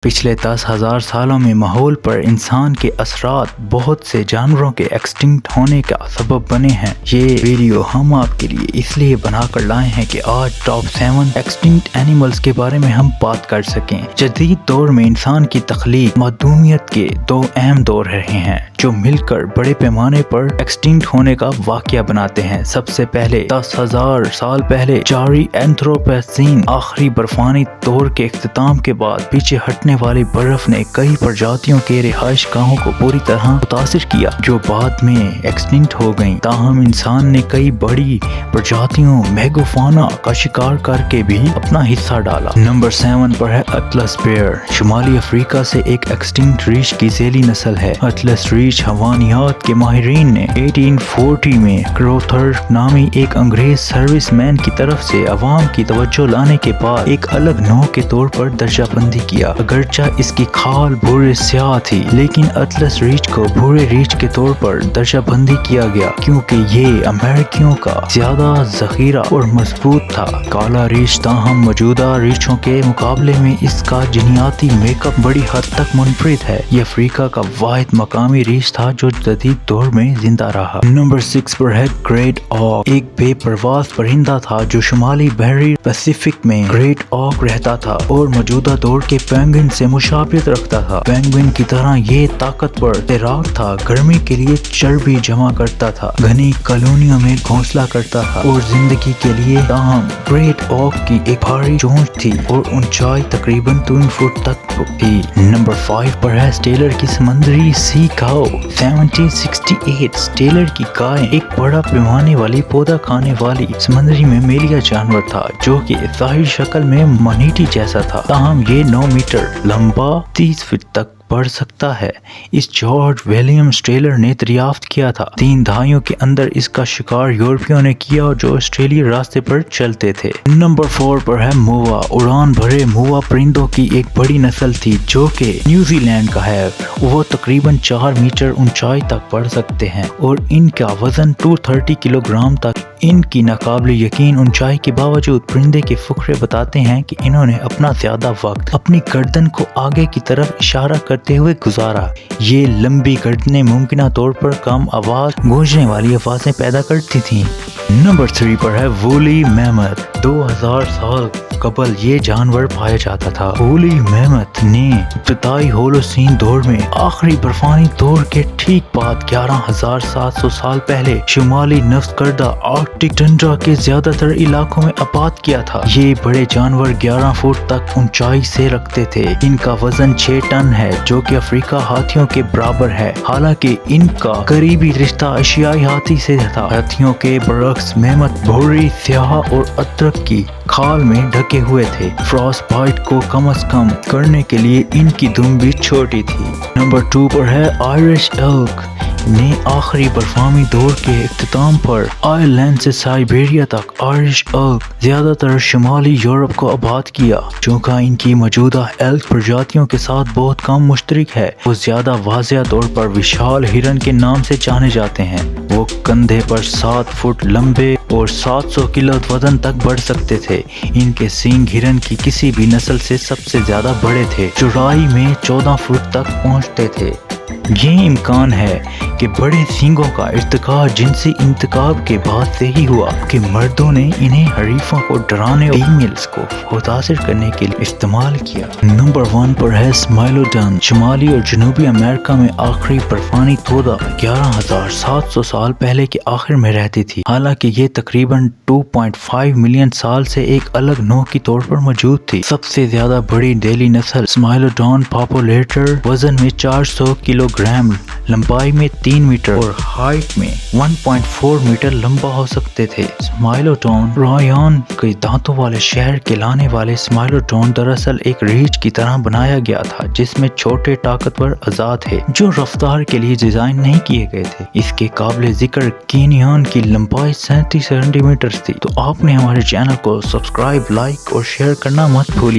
پچھلے 10,000 سالوں میں ماحول پر انسان کے اثرات بہت سے جانوروں کے ایکسٹنکٹ ہونے کا سبب بنے ہیں۔ یہ ویڈیو ہم آپ کے لیے اس لیے بنا کر لائے ہیں کہ آج ٹاپ 7 ایکسٹنکٹ اینیملز کے بارے میں ہم بات کر سکیں۔ جدید دور میں انسان کی تخلیق معدومیت کے 2 اہم دور رہے ہیں جو مل کر بڑے پیمانے پر ایکسٹنکٹ ہونے کا واقعہ بناتے ہیں۔ سب سے پہلے 10,000 سال پہلے جاری اینتھروپوسین آخری برفانی دور کے اختتام کے بعد پیچھے ہٹنے والی برف نے کئی پرجاتیوں کے رہائش گاہوں کو پوری طرح متاثر کیا جو بعد میں ایکسٹنکٹ ہو گئیں۔ تاہم انسان نے کئی بڑی پرجاتیوں میگوفانا کا شکار کر کے بھی اپنا حصہ ڈالا۔ نمبر 7 پر ہے اٹلس بیئر۔ شمالی افریقہ سے ایک ایکسٹنکٹ ریچھ کی ذیلی نسل ہے۔ اٹلس ریچھ حیوانیات کے ماہرین نے 1840 میں کروتھر نامی ایک انگریز سروس مین کی طرف سے عوام کی توجہ لانے کے بعد ایک الگ نوع کے طور پر درجہ بندی کیا۔ اگرچہ اس کی کھال بھورے سیاہ تھی لیکن اٹلس ریچھ کو بھورے ریچھ کے طور پر درجہ بندی کیا گیا کیونکہ یہ امریکیوں کا زیادہ ذخیرہ اور مضبوط تھا۔ کالا ریچھ تاہم موجودہ ریچھوں کے مقابلے میں اس کا جینیاتی میک اپ بڑی حد تک منفرد ہے۔ یہ افریقہ کا واحد مقامی ریچھ تھا جو جدید دور میں زندہ رہا۔ نمبر 6 پر ہے گریٹ آک۔ ایک بے پرواز پرندہ تھا جو شمالی بحری پیسیفک میں گریٹ آک رہتا تھا اور موجودہ دور کے پینگوئن سے مشابہت رکھتا تھا۔ پینگوئن کی طرح یہ طاقتور تیراک تھا، گرمی کے لیے چربی جمع کرتا تھا، گھنی کالونیوں میں گھونسلہ کرتا تھا اور زندگی کے لیے تاہم گریٹ آک کی ایک بھاری چونچ تھی اور اونچائی تقریباً 3 فٹ تک تھی۔ نمبر 5 پر ہے سٹیلر کی سمندری سی کاؤ۔ 1768 سٹیلر کی گائے ایک بڑا پیمانے والی پودا کھانے والی سمندری میملییا جانور تھا جو کہ ظاہری شکل میں مانیٹی جیسا تھا، تاہم یہ 9 میٹر لمبا 30 فٹ تک بڑھ سکتا ہے۔ اس جارج ولیم سٹیلر نے دریافت کیا تھا۔ 3 دہائیوں کے اندر اس کا شکار یورپیوں نے کیا جو آسٹریلیا راستے پر چلتے تھے۔ نمبر 4 پر ہے موا۔ اڑان بھرے موا پرندوں کی ایک بڑی نسل تھی جو کہ نیوزی لینڈ کا ہے۔ وہ تقریباً 4 میٹر اونچائی تک بڑھ سکتے ہیں اور ان کا وزن 230 کلو گرام تک۔ ان کی ناقابل یقین اونچائی کے باوجود پرندے کے فقرے بتاتے ہیں کہ انہوں نے اپنا زیادہ وقت اپنی گردن کو آگے کی طرف اشارہ کرتے ہوئے گزارا۔ یہ لمبی گردنیں ممکنہ طور پر کم آواز گونجنے والی آوازیں پیدا کرتی تھیں۔ نمبر 3 پر ہے وولی میمتھ۔ 2000 سال قبل یہ جانور پایا جاتا تھا۔ وولی میمتھ نے ابتدائی ہولوسین دور میں آخری برفانی دور کے ٹھیک بعد 11,700 سال پہلے شمالی نصف کردہ آرکٹک ٹنڈرا کے زیادہ تر علاقوں میں آباد کیا تھا۔ یہ بڑے جانور 11 فٹ تک اونچائی سے رکھتے تھے۔ ان کا وزن 6 ٹن ہے جو کہ افریقہ ہاتھیوں کے برابر ہے، حالانکہ ان کا قریبی رشتہ ایشیائی ہاتھی سے تھا۔ ہاتھیوں کے برعکس میمتھ بھوری، سیاہ اور ادرک کی کھال میں ڈھکے ہوئے تھے۔ فراسٹ بائٹ کو کم از کم کرنے کے لیے ان کی دم بھی چھوٹی تھی۔ نمبر 2 پر ہے آئرش ایلک نے آخری برفانی دور کے اختتام پر آئرلینڈ سے سائبیریا تک آئرش ایلک زیادہ تر شمالی یورپ کو آباد کیا۔ چونکہ ان کی موجودہ ایلک پرجاتیوں کے ساتھ بہت کم مشترک ہے، وہ زیادہ واضح طور پر وشال ہرن کے نام سے جانے جاتے ہیں۔ وہ کندھے پر 7 فٹ لمبے اور 700 کلو وزن تک بڑھ سکتے تھے۔ ان کے سینگ ہرن کی کسی بھی نسل سے سب سے زیادہ بڑے تھے، چوڑائی میں 14 فٹ تک پہنچتے تھے۔ یہ امکان ہے کہ بڑے سینگوں کا ارتقاء جنسی انتخاب کے بعد سے ہی ہوا کہ مردوں نے انہیں حریفوں کو ڈرانے اور فیمیلز کو متاثر کرنے کے لیے استعمال کیا۔ نمبر 1 پر ہے سمائلوڈون۔ شمالی اور جنوبی امریکہ میں آخری برفانی تودا 11,700 سال پہلے کے آخر میں رہتی تھی، حالانکہ یہ تقریباً 2.5 ملین سال سے ایک الگ نوع کے طور پر موجود تھی۔ سب سے زیادہ بڑی ڈیلی نسل سمائلوڈون پاپولیٹر وزن میں 400 کلو گرام، لمبائی میں 3 میٹر اور ہائٹ میں 1.4 میٹر لمبا ہو سکتے تھے۔ سمائلوڈون رایان کے دانتوں والے شہر کے لانے والے سمائلوڈون دراصل ایک ریچھ کی طرح بنایا گیا تھا جس میں چھوٹے طاقتور اعضاء تھے جو رفتار کے لیے ڈیزائن نہیں کیے گئے تھے۔ اس کے قابل ذکر کینیان کی لمبائی 37 سینٹی میٹر تھی۔ تو آپ نے ہمارے چینل کو سبسکرائب، لائک اور شیئر کرنا مت بھولیے۔